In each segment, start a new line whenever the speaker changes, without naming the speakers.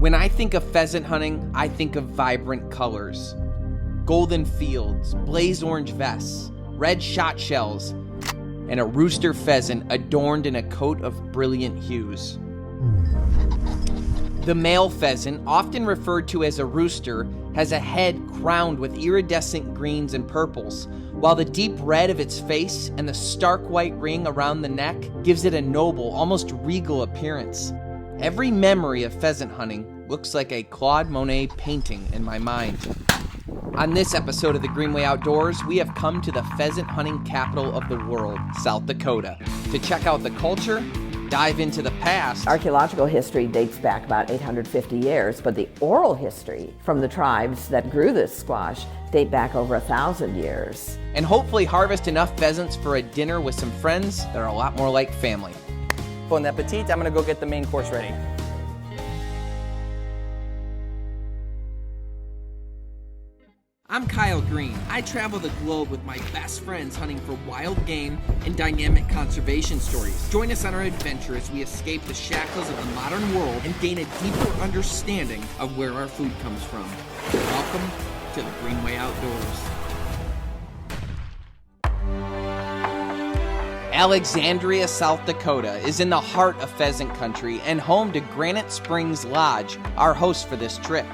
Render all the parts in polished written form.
When I think of pheasant hunting, I think of vibrant colors. Golden fields, blaze orange vests, red shot shells, and a rooster pheasant adorned in a coat of brilliant hues. The male pheasant, often referred to as a rooster, has a head crowned with iridescent greens and purples, while the deep red of its face and the stark white ring around the neck gives it a noble, almost regal appearance. Every memory of pheasant hunting looks like a Claude Monet painting in my mind. On this episode of the Greenway Outdoors, we have come to the pheasant hunting capital of the world, South Dakota, to check out the culture, dive into the past.
Archaeological history dates back about 850 years, but the oral history from the tribes that grew this squash date back over 1,000 years.
And hopefully harvest enough pheasants for a dinner with some friends that are a lot more like family.
Bon appetit, I'm gonna go get the main course ready.
I'm Kyle Green. I travel the globe with my best friends hunting for wild game and dynamic conservation stories. Join us on our adventure as we escape the shackles of the modern world and gain a deeper understanding of where our food comes from. Welcome to the Greenway Outdoors. Alexandria, South Dakota is in the heart of pheasant country and home to Granite Springs Lodge, our host for this trip.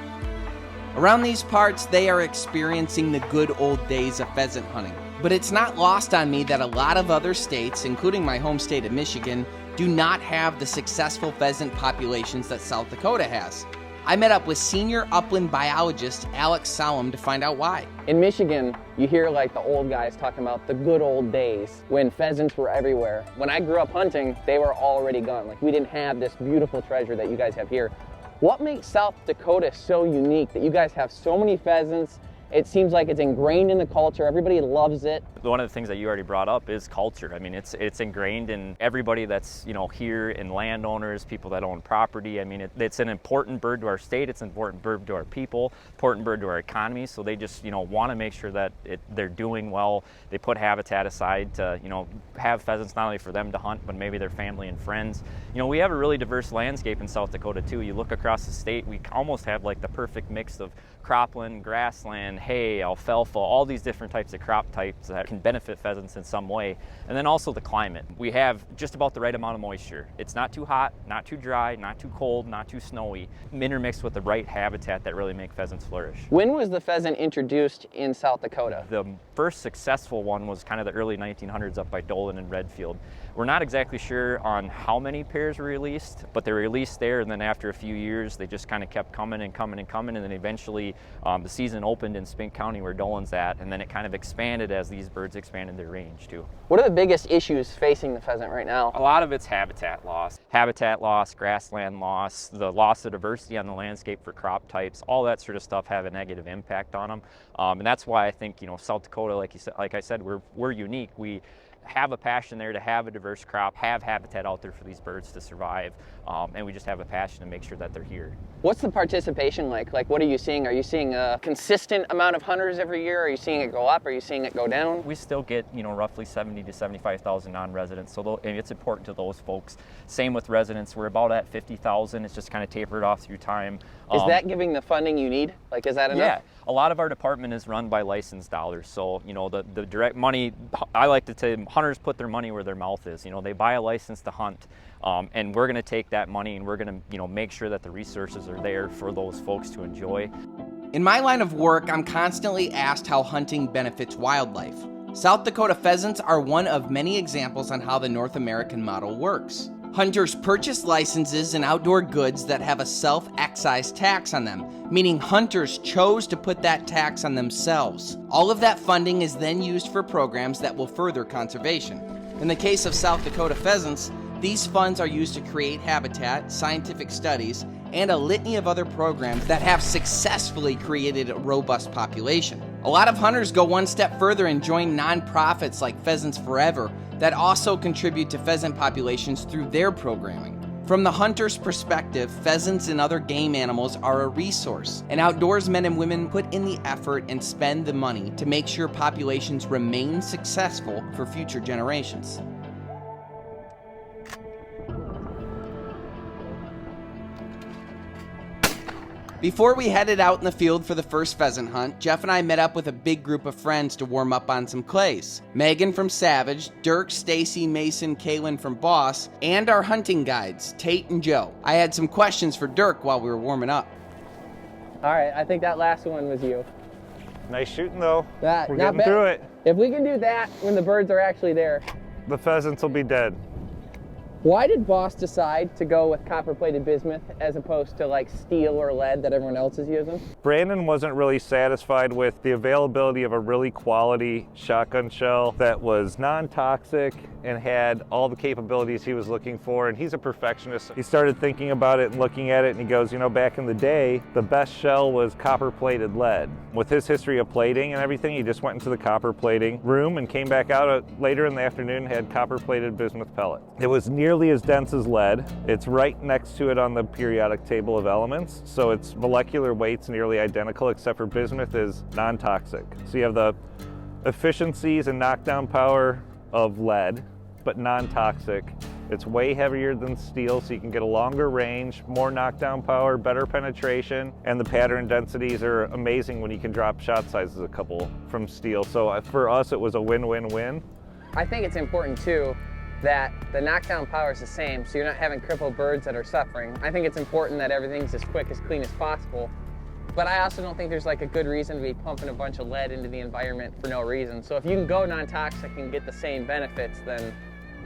Around these parts, they are experiencing the good old days of pheasant hunting. But it's not lost on me that a lot of other states, including my home state of Michigan, do not have the successful pheasant populations that South Dakota has. I met up with senior upland biologist Alex Solom to find out why.
In Michigan, you hear like the old guys talking about the good old days when pheasants were everywhere. When I grew up hunting, they were already gone. Like we didn't have this beautiful treasure that you guys have here. What makes South Dakota so unique that you guys have so many pheasants? It seems like it's ingrained in the culture. Everybody loves it.
One of the things that you already brought up is culture. I mean, it's ingrained in everybody that's, here, in landowners, people that own property. I mean, it's an important bird to our state. It's an important bird to our people, important bird to our economy. So they just, want to make sure that they're doing well. They put habitat aside to, have pheasants not only for them to hunt, but maybe their family and friends. We have a really diverse landscape in South Dakota too. You look across the state, we almost have like the perfect mix of cropland, grassland, hay, alfalfa, all these different types of crop types that can benefit pheasants in some way. And then also the climate. We have just about the right amount of moisture. It's not too hot, not too dry, not too cold, not too snowy, intermixed with the right habitat that really make pheasants flourish.
When was the pheasant introduced in South Dakota?
The first successful one was kind of the early 1900s up by Dolan and Redfield. We're not exactly sure on how many pairs were released, but they were released there, and then after a few years, they just kind of kept coming and coming and coming, and then eventually the season opened in Spink County where Dolan's at, and then it kind of expanded as these birds expanded their range too.
What are the biggest issues facing the pheasant right now?
A lot of it's habitat loss. Habitat loss, grassland loss, the loss of diversity on the landscape for crop types, all that sort of stuff have a negative impact on them. And that's why I think, South Dakota, like I said, we're unique. We have a passion there to have a diverse crop, have habitat out there for these birds to survive, and we just have a passion to make sure that they're here.
What's the participation like? Like, what are you seeing? Are you seeing a consistent amount of hunters every year? Are you seeing it go up? Are you seeing it go down?
We still get, roughly 70 to 75,000 non-residents, so and it's important to those folks. Same with residents, we're about at 50,000. It's just kind of tapered off through time.
Is that giving the funding you need? Like, is that enough?
Yeah, a lot of our department is run by licensed dollars. So, the direct money, I like to say hunters put their money where their mouth is. They buy a license to hunt, and we're gonna take that money and we're gonna, make sure that the resources are there for those folks to enjoy.
In my line of work, I'm constantly asked how hunting benefits wildlife. South Dakota pheasants are one of many examples on how the North American model works. Hunters purchase licenses and outdoor goods that have a self-excise tax on them, meaning hunters chose to put that tax on themselves. All of that funding is then used for programs that will further conservation. In the case of South Dakota pheasants, these funds are used to create habitat, scientific studies, and a litany of other programs that have successfully created a robust population. A lot of hunters go one step further and join nonprofits like Pheasants Forever that also contribute to pheasant populations through their programming. From the hunter's perspective, pheasants and other game animals are a resource, and outdoors men and women put in the effort and spend the money to make sure populations remain successful for future generations. Before we headed out in the field for the first pheasant hunt, Jeff and I met up with a big group of friends to warm up on some clays. Megan from Savage, Dirk, Stacy, Mason, Kaylin from Boss, and our hunting guides, Tate and Joe. I had some questions for Dirk while we were warming up.
All right, I think that last one was you.
Nice shooting though.
We're
getting through it.
If we can do that when the birds are actually there.
The pheasants will be dead.
Why did Boss decide to go with copper-plated bismuth as opposed to like steel or lead that everyone else is using?
Brandon wasn't really satisfied with the availability of a really quality shotgun shell that was non-toxic and had all the capabilities he was looking for, and he's a perfectionist. He started thinking about it and looking at it, and he goes, you know, back in the day, the best shell was copper-plated lead. With his history of plating and everything, he just went into the copper plating room and came back out later in the afternoon and had copper-plated bismuth pellet. It was nearly as dense as lead. It's right next to it on the periodic table of elements, so its molecular weight's nearly identical, except for bismuth is non-toxic. So you have the efficiencies and knockdown power of lead, but non-toxic. It's way heavier than steel, so you can get a longer range, more knockdown power, better penetration, and the pattern densities are amazing when you can drop shot sizes a couple from steel. So for us, it was a win-win-win.
I think it's important too that the knockdown power is the same, so you're not having crippled birds that are suffering. I think it's important that everything's as quick, as clean as possible. But I also don't think there's like a good reason to be pumping a bunch of lead into the environment for no reason. So if you can go non-toxic and get the same benefits, then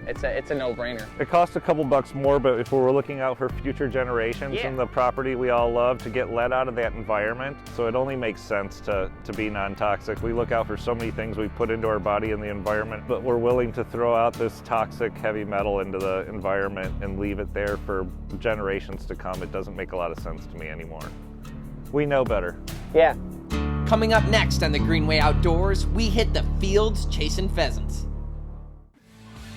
it's a no-brainer.
It costs a couple bucks more, but if we were looking out for future generations and the property we all love, to get lead out of that environment, so it only makes sense to be non-toxic. We look out for so many things we put into our body and the environment, but we're willing to throw out this toxic heavy metal into the environment and leave it there for generations to come. It doesn't make a lot of sense to me anymore. We know better.
Yeah.
Coming up next on the Greenway Outdoors, we hit the fields chasing pheasants.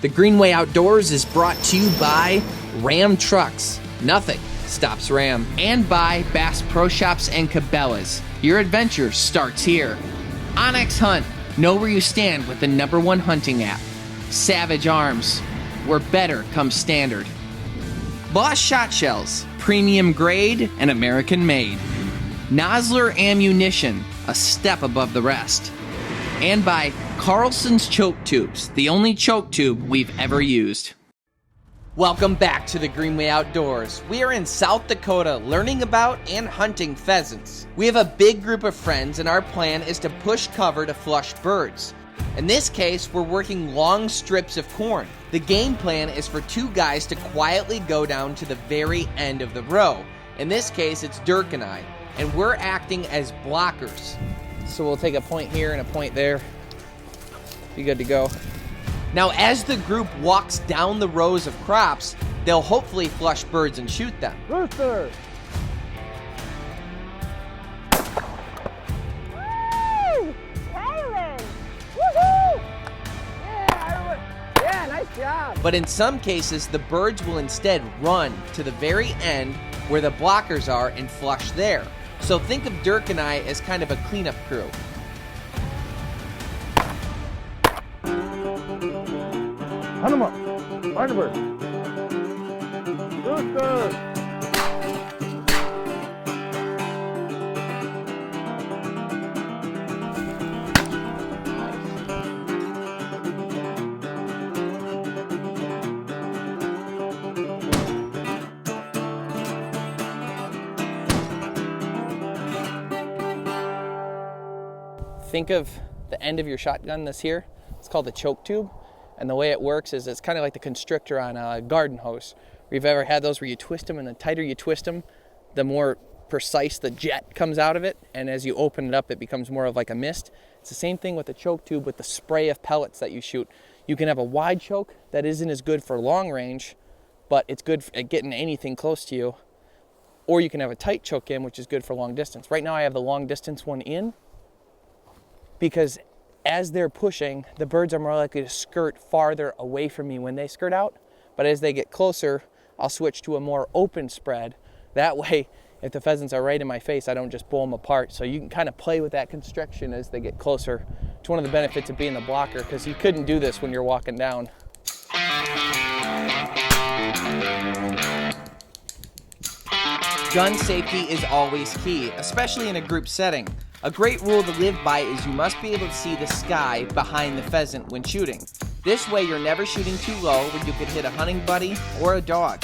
The Greenway Outdoors is brought to you by Ram Trucks. Nothing stops Ram. And by Bass Pro Shops and Cabela's. Your adventure starts here. Onyx Hunt. Know where you stand with the #1 hunting app. Savage Arms. Where better comes standard. Boss Shotshells. Premium grade and American made. Nosler Ammunition. A step above the rest. And by Carlson's Choke Tubes, the only choke tube we've ever used. Welcome back to the Greenway Outdoors. We are in South Dakota learning about and hunting pheasants. We have a big group of friends and our plan is to push cover to flush birds. In this case, we're working long strips of corn. The game plan is for 2 guys to quietly go down to the very end of the row. In this case, it's Dirk and I, and we're acting as blockers. So we'll take a point here and a point there. Be good to go. Now, as the group walks down the rows of crops, they'll hopefully flush birds and shoot them.
Rooster! Woo! Kaylin! Woohoo! Yeah, nice job!
But in some cases, the birds will instead run to the very end where the blockers are and flush there. So think of Dirk and I as kind of a cleanup crew.
Hunt them up. Find a bird. Rooster!
Think of the end of your shotgun, this here. It's called the choke tube. And the way it works is it's kind of like the constrictor on a garden hose. You've ever had those where you twist them, and the tighter you twist them, the more precise the jet comes out of it. And as you open it up, it becomes more of like a mist. It's the same thing with the choke tube with the spray of pellets that you shoot. You can have a wide choke that isn't as good for long range, but it's good at getting anything close to you. Or you can have a tight choke in, which is good for long distance. Right now I have the long distance one in because as they're pushing, the birds are more likely to skirt farther away from me when they skirt out. But as they get closer, I'll switch to a more open spread. That way, if the pheasants are right in my face, I don't just pull them apart. So you can kind of play with that constriction as they get closer. It's one of the benefits of being the blocker, because you couldn't do this when you're walking down.
Gun safety is always key, especially in a group setting. A great rule to live by is you must be able to see the sky behind the pheasant when shooting. This way you're never shooting too low where you could hit a hunting buddy or a dog.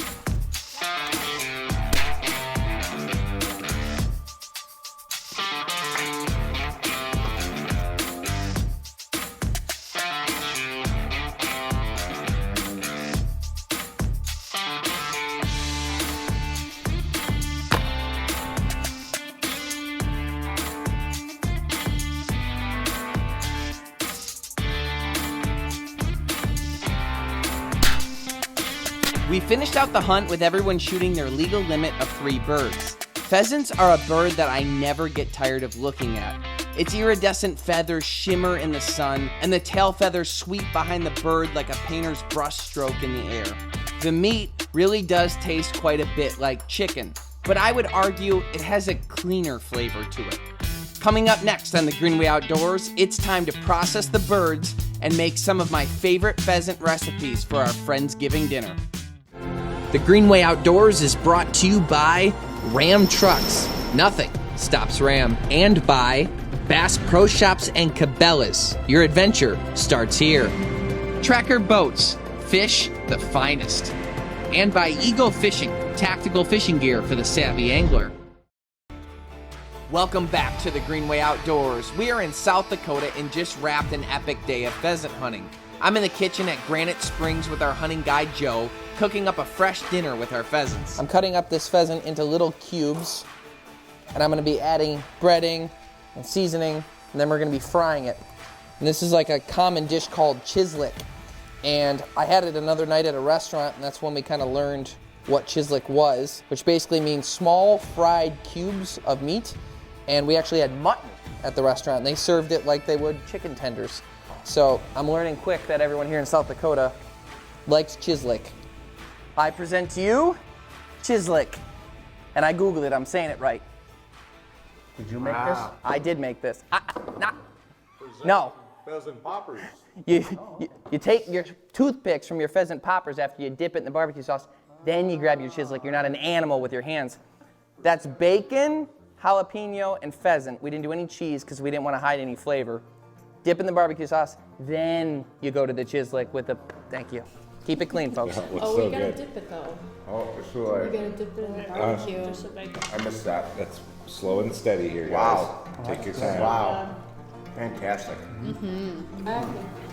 We finished out the hunt with everyone shooting their legal limit of 3 birds. Pheasants are a bird that I never get tired of looking at. Its iridescent feathers shimmer in the sun, and the tail feathers sweep behind the bird like a painter's brush stroke in the air. The meat really does taste quite a bit like chicken, but I would argue it has a cleaner flavor to it. Coming up next on the Greenway Outdoors, it's time to process the birds and make some of my favorite pheasant recipes for our Friendsgiving dinner. The Greenway Outdoors is brought to you by Ram Trucks. Nothing stops Ram. And by Bass Pro Shops and Cabela's. Your adventure starts here. Tracker Boats. Fish the finest. And by Eagle Fishing. Tactical fishing gear for the savvy angler. Welcome back to the Greenway Outdoors. We are in South Dakota and just wrapped an epic day of pheasant hunting. I'm in the kitchen at Granite Springs with our hunting guide Joe, cooking up a fresh dinner with our pheasants. I'm cutting up this pheasant into little cubes, and I'm gonna be adding breading and seasoning, and then we're gonna be frying it. And this is like a common dish called chislic. And I had it another night at a restaurant, and that's when we kind of learned what chislic was, which basically means small fried cubes of meat. And we actually had mutton at the restaurant, and they served it like they would chicken tenders. So I'm learning quick that everyone here in South Dakota likes chislic. I present to you chislic. And I Googled it, I'm saying it right.
Did you make this?
I did make this. No.
Pheasant poppers.
You take your toothpicks from your pheasant poppers after you dip it in the barbecue sauce, then you grab your chislic. You're not an animal with your hands. That's bacon, jalapeno, and pheasant. We didn't do any cheese because we didn't want to hide any flavor. Dip in the barbecue sauce, then you go to the chislic with the, thank you. Keep it clean, folks.
Oh, we gotta dip it though.
Oh, sure.
We gotta dip it in the barbecue.
I missed that.
That's slow and steady here, guys.
Wow.
Take your time.
Wow. Fantastic.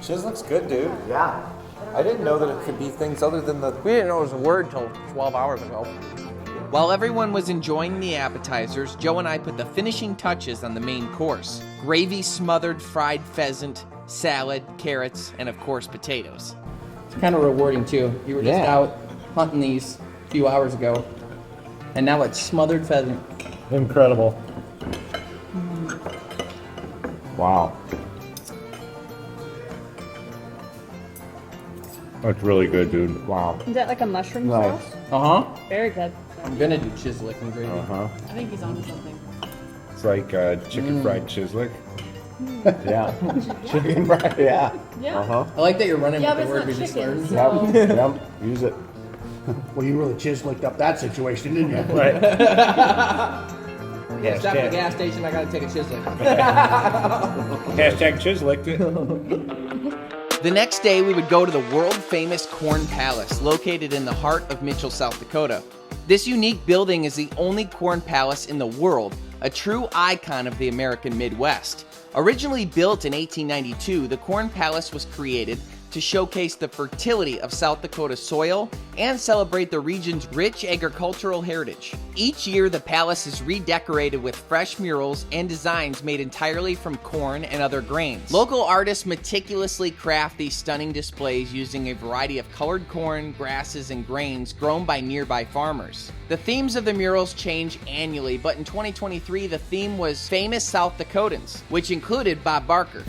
Shiz looks good, dude.
Yeah.
I didn't know that it could be things other than the...
We didn't know it was a word till 12 hours ago. While everyone was enjoying the appetizers, Joe and I put the finishing touches on the main course. Gravy smothered fried pheasant, salad, carrots, and of course potatoes. It's kind of rewarding too. You were just out hunting these a few hours ago, and now it's smothered pheasant.
Incredible.
Wow.
That's really good, dude.
Wow.
Is that like a mushroom
Nice.
sauce?
Uh-huh.
Very good.
I'm gonna do chislic and gravy.
Uh-huh.
I think he's onto something.
It's like chicken fried chislic.
Yeah. Chicken fried, yeah.
Yeah.
Uh-huh.
I like that you're running
Yeah,
with
but
the
it's
word
not
we just
chicken,
learned.
so...
Yep. Use it.
Well, you really chislicked up that situation, didn't you?
Right.
Yeah, stop at the gas station, I gotta take a chislic.
Hashtag Chislick.
The next day, we would go to the world-famous Corn Palace, located in the heart of Mitchell, South Dakota. This unique building is the only corn palace in the world, a true icon of the American Midwest. Originally built in 1892, the Corn Palace was created to showcase the fertility of South Dakota soil and celebrate the region's rich agricultural heritage. Each year, the palace is redecorated with fresh murals and designs made entirely from corn and other grains. Local artists meticulously craft these stunning displays using a variety of colored corn, grasses, and grains grown by nearby farmers. The themes of the murals change annually, but in 2023, the theme was Famous South Dakotans, which included Bob Barker.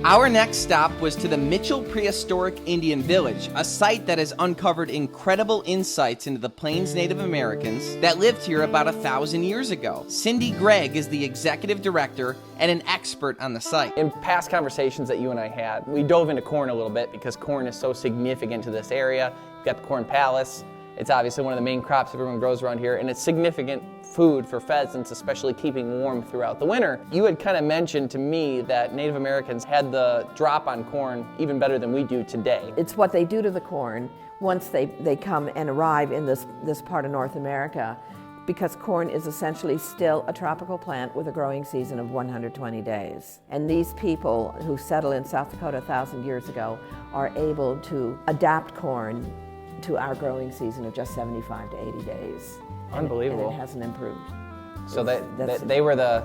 Our next stop was to the Mitchell Prehistoric Indian Village, a site that has uncovered incredible insights into the Plains Native Americans that lived here about 1,000 years ago. Cindy Gregg is the executive director and an expert on the site. In past conversations that you and I had, we dove into corn a little bit because corn is so significant to this area. You've got the Corn Palace,
It's obviously one of the main crops everyone grows around here, and it's significant food for pheasants, especially keeping warm throughout the winter. You had kind of mentioned to me that Native Americans had the drop on corn even better than we do today.
It's what they do to the corn once they come and arrive in this part of North America, because corn is essentially still a tropical plant with a growing season of 120 days. And these people who settle in South Dakota 1,000 years ago are able to adapt corn to our growing season of just 75 to 80 days.
Unbelievable.
And it hasn't improved.
So they were the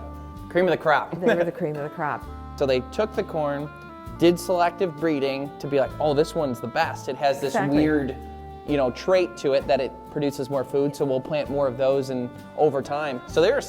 cream of the crop.
They were the cream of the crop.
So they took the corn, did selective breeding to be like, oh, this one's the best. It has this weird, trait to it that it produces more food, so we'll plant more of those and over time. So they were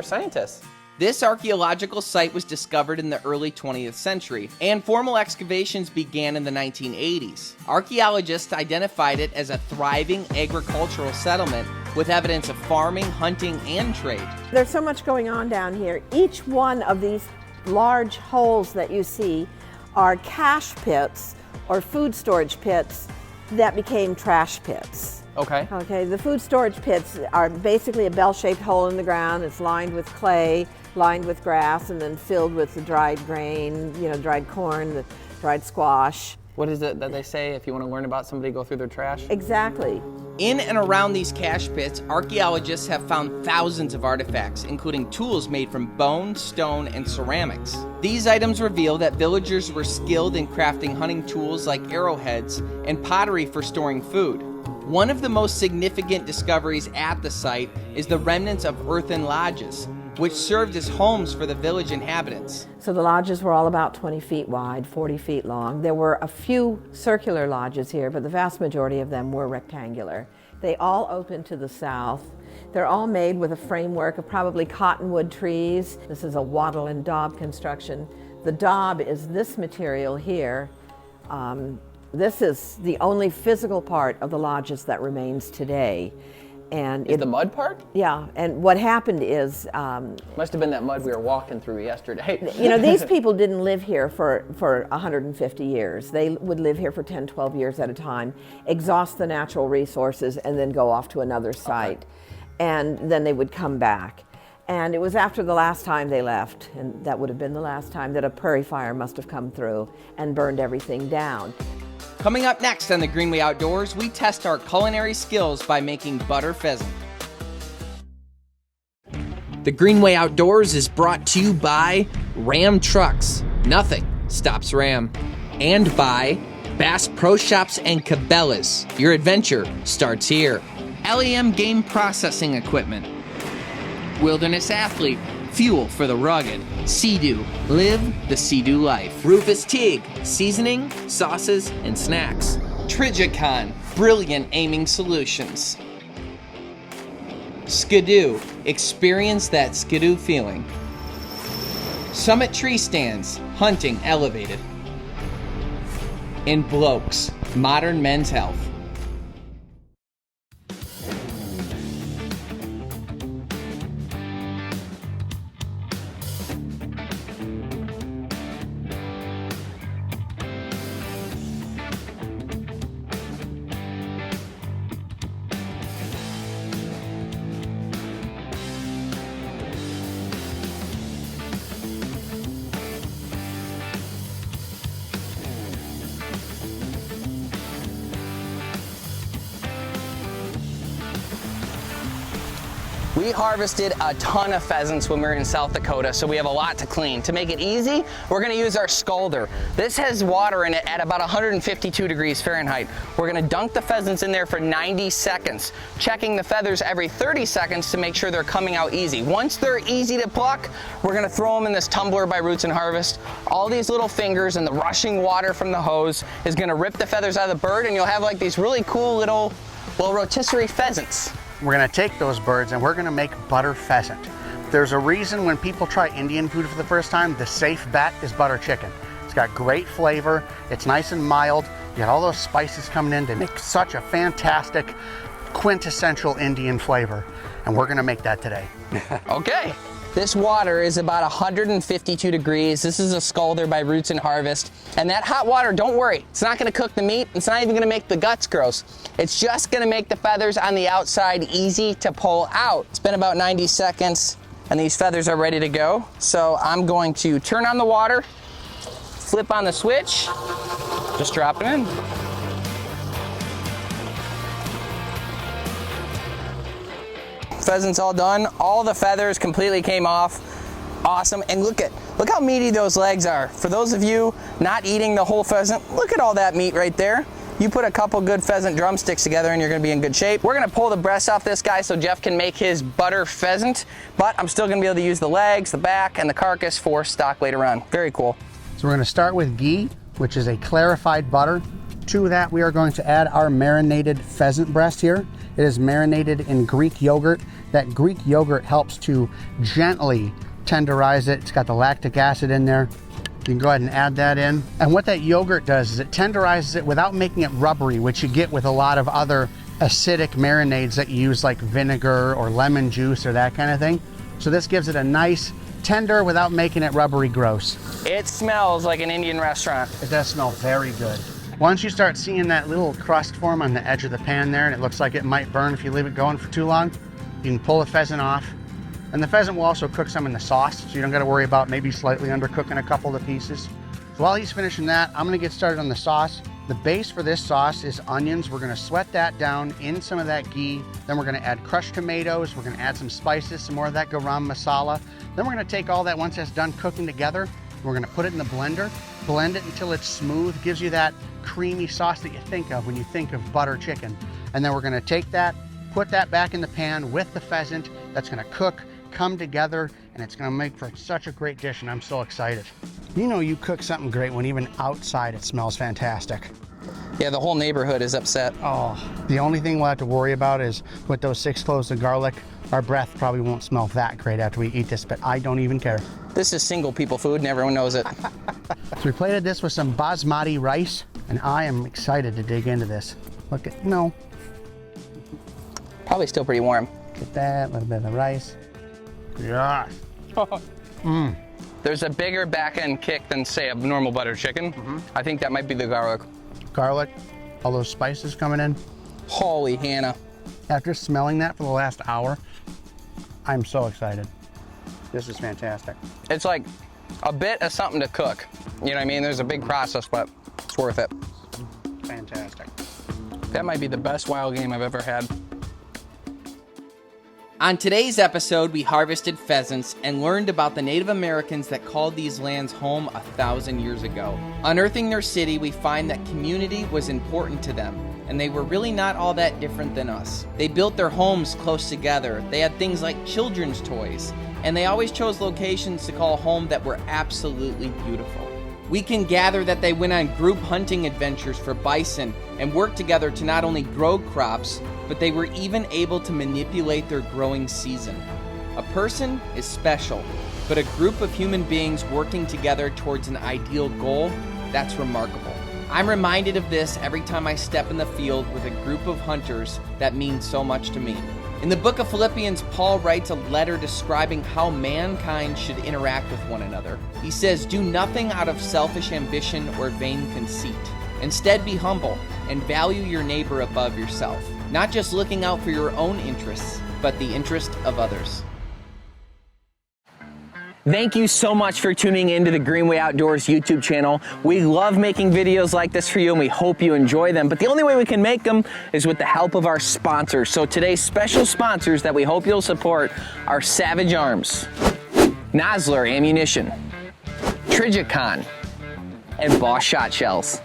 scientists.
This archaeological site was discovered in the early 20th century, and formal excavations began in the 1980s. Archaeologists identified it as a thriving agricultural settlement with evidence of farming, hunting, and trade.
There's so much going on down here. Each one of these large holes that you see are cache pits or food storage pits that became trash pits.
Okay.
Okay, the food storage pits are basically a bell-shaped hole in the ground. It's lined with clay, lined with grass, and then filled with the dried grain, dried corn, the dried squash.
What is it that they say if you want to learn about somebody, go through their trash?
Exactly.
In and around these cache pits, archaeologists have found thousands of artifacts, including tools made from bone, stone, and ceramics. These items reveal that villagers were skilled in crafting hunting tools like arrowheads and pottery for storing food. One of the most significant discoveries at the site is the remnants of earthen lodges, which served as homes for the village inhabitants.
So the lodges were all about 20 feet wide, 40 feet long. There were a few circular lodges here, but the vast majority of them were rectangular. They all open to the south. They're all made with a framework of probably cottonwood trees. This is a wattle and daub construction. The daub is this material here. This is the only physical part of the lodges that remains today. And
the mud part?
Yeah, and what happened is...
must have been that mud we were walking through yesterday.
These people didn't live here for 150 years. They would live here for 10, 12 years at a time, exhaust the natural resources, and then go off to another site. And then they would come back. And it was after the last time they left, and that would have been the last time, that a prairie fire must have come through and burned everything down.
Coming up next on the Greenway Outdoors, we test our culinary skills by making butter pheasant. The Greenway Outdoors is brought to you by Ram Trucks. Nothing stops Ram. And by Bass Pro Shops and Cabela's. Your adventure starts here. LEM Game Processing Equipment. Wilderness Athlete. Fuel for the rugged. Sea-Doo. Live the Sea-Doo life. Rufus Teague. Seasoning, sauces, and snacks. Trijicon. Brilliant aiming solutions. Skidoo. Experience that Skidoo feeling. Summit Tree Stands. Hunting elevated. And Blokes. Modern men's health.
We harvested a ton of pheasants when we were in South Dakota, so we have a lot to clean. To make it easy, we're gonna use our scalder. This has water in it at about 152 degrees Fahrenheit. We're gonna dunk the pheasants in there for 90 seconds, checking the feathers every 30 seconds to make sure they're coming out easy. Once they're easy to pluck, we're gonna throw them in this tumbler by Roots and Harvest. All these little fingers and the rushing water from the hose is gonna rip the feathers out of the bird, and you'll have like these really cool little, well, rotisserie pheasants.
We're gonna take those birds and we're gonna make butter pheasant. There's a reason when people try Indian food for the first time, the safe bet is butter chicken. It's got great flavor, it's nice and mild, you got all those spices coming in to make such a fantastic, quintessential Indian flavor. And we're gonna make that today.
Okay, This water is about 152 degrees. This is a scalder by Roots and Harvest. And that hot water, don't worry, it's not gonna cook the meat. It's not even gonna make the guts gross. It's just gonna make the feathers on the outside easy to pull out. It's been about 90 seconds and these feathers are ready to go. So I'm going to turn on the water, flip on the switch, just drop it in. Pheasant's all done. All the feathers completely came off. Awesome. And look how meaty those legs are. For those of you not eating the whole pheasant, look at all that meat right there. You put a couple good pheasant drumsticks together and you're gonna be in good shape. We're gonna pull the breast off this guy so Jeff can make his butter pheasant, but I'm still gonna be able to use the legs, the back, and the carcass for stock later on. Very cool.
So we're gonna start with ghee, which is a clarified butter. To that, we are going to add our marinated pheasant breast here. It is marinated in Greek yogurt. That Greek yogurt helps to gently tenderize it. It's got the lactic acid in there. You can go ahead and add that in. And what that yogurt does is it tenderizes it without making it rubbery, which you get with a lot of other acidic marinades that you use, like vinegar or lemon juice or that kind of thing. So this gives it a nice tender without making it rubbery gross.
It smells like an Indian restaurant.
It does smell very good. Once you start seeing that little crust form on the edge of the pan there, and it looks like it might burn if you leave it going for too long, you can pull the pheasant off. And the pheasant will also cook some in the sauce, so you don't gotta worry about maybe slightly undercooking a couple of the pieces. So while he's finishing that, I'm gonna get started on the sauce. The base for this sauce is onions. We're gonna sweat that down in some of that ghee. Then we're gonna add crushed tomatoes. We're gonna add some spices, some more of that garam masala. Then we're gonna take all that once that's done cooking together. We're gonna put it in the blender, blend it until it's smooth, gives you that creamy sauce that you think of when you think of butter chicken. And then we're gonna take that, put that back in the pan with the pheasant. That's gonna cook, come together, and it's gonna make for such a great dish, and I'm so excited. You know you cook something great when even outside it smells fantastic.
Yeah, the whole neighborhood is upset.
Oh, the only thing we'll have to worry about is with those 6 cloves of garlic, our breath probably won't smell that great after we eat this, but I don't even care.
This is single people food and everyone knows it.
So we plated this with some basmati rice, and I am excited to dig into this. Look at, no.
Probably still pretty warm.
Get that, a little bit of the rice. Yeah.
There's a bigger back end kick than, say, a normal butter chicken. I think that might be the garlic.
Garlic, all those spices coming in.
Holy Hannah.
After smelling that for the last hour, I'm so excited. This is fantastic.
It's like a bit of something to cook. You know what I mean? There's a big process, but it's worth it.
Fantastic.
That might be the best wild game I've ever had.
On today's episode, we harvested pheasants and learned about the Native Americans that called these lands home 1,000 years ago. Unearthing their city, we find that community was important to them, and they were really not all that different than us. They built their homes close together. They had things like children's toys, and they always chose locations to call home that were absolutely beautiful. We can gather that they went on group hunting adventures for bison and worked together to not only grow crops, but they were even able to manipulate their growing season. A person is special, but a group of human beings working together towards an ideal goal, that's remarkable. I'm reminded of this every time I step in the field with a group of hunters that mean so much to me. In the book of Philippians, Paul writes a letter describing how mankind should interact with one another. He says, "Do nothing out of selfish ambition or vain conceit. Instead, be humble and value your neighbor above yourself, not just looking out for your own interests, but the interest of others."
Thank you so much for tuning in to the Greenway Outdoors YouTube channel. We love making videos like this for you and we hope you enjoy them, but the only way we can make them is with the help of our sponsors. So today's special sponsors that we hope you'll support are Savage Arms, Nosler Ammunition, Trijicon, and Boss Shotshells.